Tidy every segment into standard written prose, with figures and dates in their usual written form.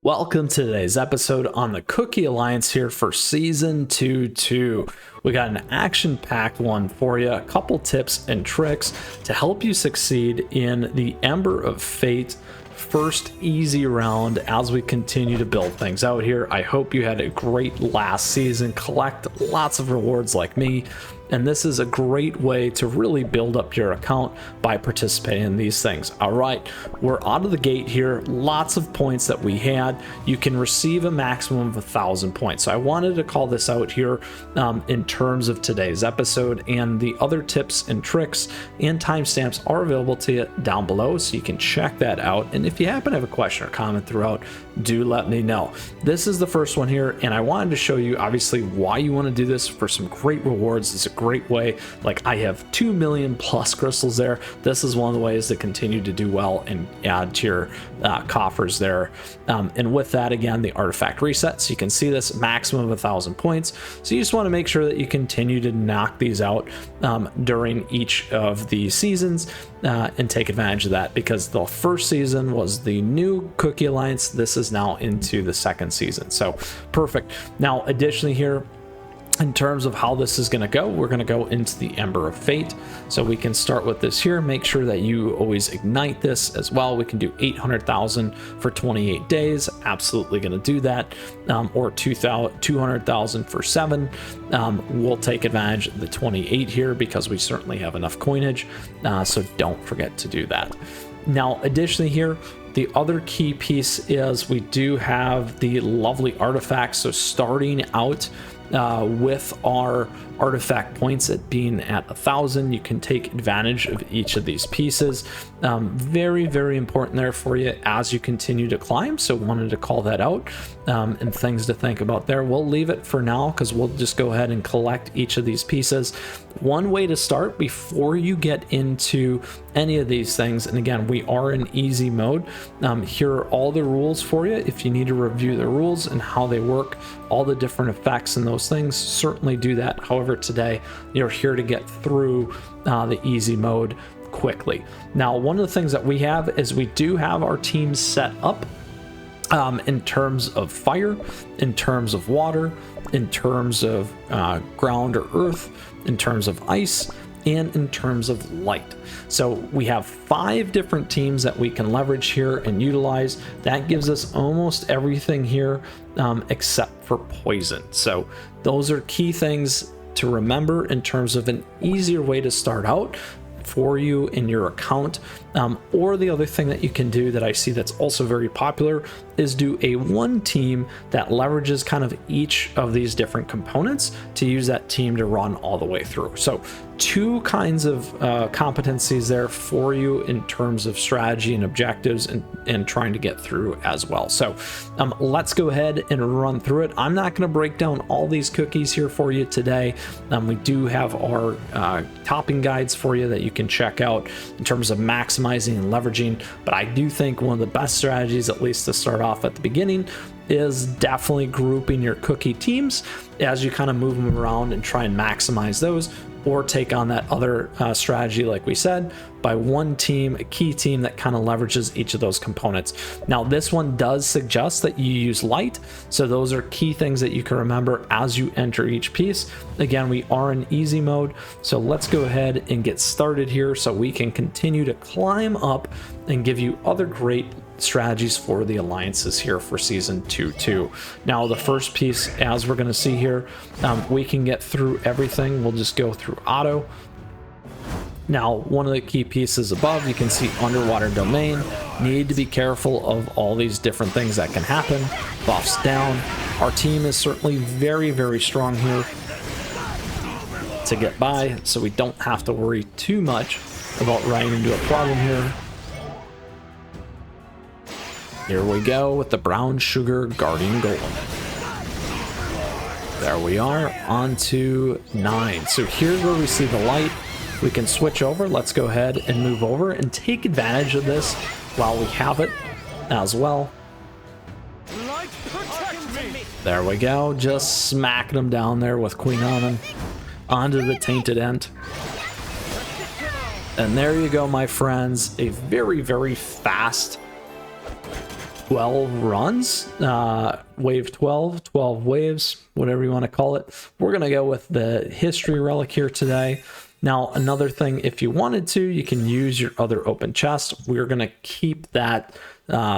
Welcome to today's episode on the Cookie Alliance here for Season 2. We got an action-packed one for you, a couple tips and tricks to help you succeed in the Ember of Fate first easy round as we continue to build things out here. I hope you had a great last season, collect lots of rewards like me, and this is a great way to really build up your account by participating in these things. All right, we're out of the gate here. Lots of points that we had. You can receive a maximum of 1,000 points. So I wanted to call this out here in terms of today's episode, and the other tips and tricks and timestamps are available to you down below, so you can check that out. And if you happen to have a question or comment throughout, do let me know. This is the first one here, and I wanted to show you obviously why you want to do this for some great rewards. It's a great way. Like, I have 2 million plus crystals there. This is one of the ways to continue to do well and add to your coffers there. And with that, again, the artifact reset, so you can see this maximum of 1,000 points. So you just want to make sure that you continue to knock these out during each of the seasons and take advantage of that, because the first season was the new Cookie Alliance. This is now into the second season, so perfect. Now additionally here, in terms of how this is going to go, we're going to go into the Ember of Fate. So we can start with this here. Make sure that you always ignite this as well. We can do 800,000 for 28 days. Absolutely going to do that. Or 200,000 for 7. We'll take advantage of the 28 here because we certainly have enough coinage. So don't forget to do that. Now, additionally here, the other key piece is we do have the lovely artifacts. So starting out with our artifact points at being at 1,000, you can take advantage of each of these pieces. Very, very important there for you as you continue to climb. So wanted to call that out, and things to think about there. We'll leave it for now because we'll just go ahead and collect each of these pieces. One way to start before you get into any of these things, and again, we are in easy mode. Here are all the rules for you. If you need to review the rules and how they work, all the different effects and those things, certainly do that. However, today you're here to get through the easy mode quickly. Now, one of the things that we have is we do have our teams set up in terms of fire, in terms of water, in terms of ground or earth, in terms of ice, and in terms of light. So we have 5 different teams that we can leverage here and utilize. That gives us almost everything here except for poison. So those are key things to remember in terms of an easier way to start out for you in your account. Or the other thing that you can do that I see that's also very popular is do a one team that leverages kind of each of these different components to use that team to run all the way through. So 2 kinds of competencies there for you in terms of strategy and objectives and trying to get through as well. So let's go ahead and run through it. I'm not going to break down all these cookies here for you today. We do have our topping guides for you that you can check out in terms of maximizing and leveraging, but I do think one of the best strategies, at least to start off at the beginning, is definitely grouping your cookie teams as you kind of move them around and try and maximize those, or take on that other strategy, like we said, by one team, a key team that kind of leverages each of those components. Now, this one does suggest that you use light, so those are key things that you can remember as you enter each piece. Again, we are in easy mode, so let's go ahead and get started here so we can continue to climb up and give you other great strategies for the alliances here for season 2. Now, the first piece, as we're going to see here, we can get through everything. We'll just go through auto. Now, one of the key pieces above, you can see underwater domain. Need to be careful of all these different things that can happen. Buffs down. Our team is certainly very, very strong here to get by, so we don't have to worry too much about running into a problem here. Here we go with the brown sugar guardian golem. There we are, on to 9. So here's where we see the light. We can switch over. Let's go ahead and move over and take advantage of this while we have it as well. There we go, just smacking them down there with Queen on them onto the tainted end. And there you go, my friends, a very, very fast 12 runs, wave 12, 12 waves, whatever you want to call it. We're going to go with the history relic here today. Now, another thing, if you wanted to, you can use your other open chest. We're going to keep that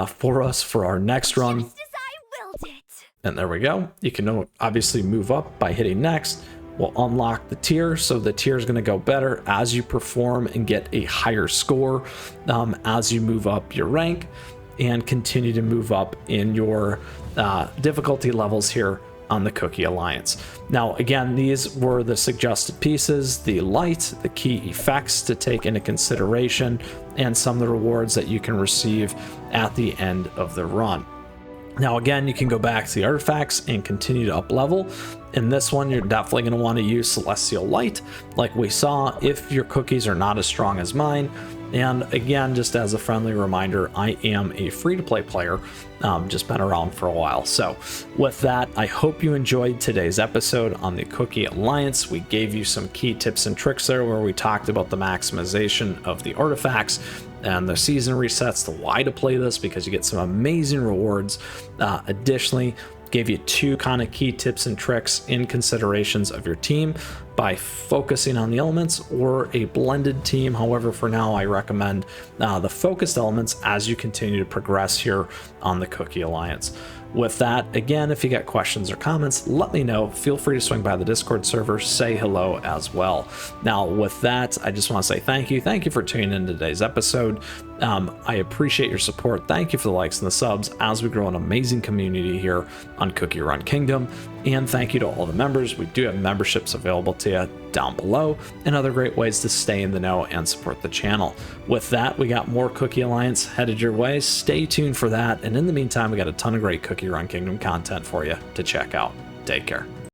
for us for our next run. Just as I willed it. And there we go. You can obviously move up by hitting next. We'll unlock the tier, so the tier is going to go better as you perform and get a higher score as you move up your rank and continue to move up in your difficulty levels here on the Cookie Alliance. Now, again, these were the suggested pieces, the light, the key effects to take into consideration, and some of the rewards that you can receive at the end of the run. Now, again, you can go back to the artifacts and continue to up level. In this one, you're definitely going to want to use Celestial Light, like we saw, if your cookies are not as strong as mine. And again, just as a friendly reminder, I am a free-to-play player, just been around for a while. So with that, I hope you enjoyed today's episode on the Cookie Alliance. We gave you some key tips and tricks there where we talked about the maximization of the artifacts and the season resets, the why to play this, because you get some amazing rewards. Additionally, gave you 2 kind of key tips and tricks in considerations of your team by focusing on the elements or a blended team. However, for now, I recommend the focused elements as you continue to progress here on the Cookie Alliance. With that, again, if you got questions or comments, let me know. Feel free to swing by the Discord server, say hello as well. Now, with that, I just want to say thank you. Thank you for tuning in to today's episode. I appreciate your support. Thank you for the likes and the subs as we grow an amazing community here on CookieRun Kingdom. And thank you to all the members. We do have memberships available to you down below and other great ways to stay in the know and support the channel. With that, we got more Cookie Alliance headed your way. Stay tuned for that. And in the meantime, we got a ton of great CookieRun Kingdom content for you to check out. Take care.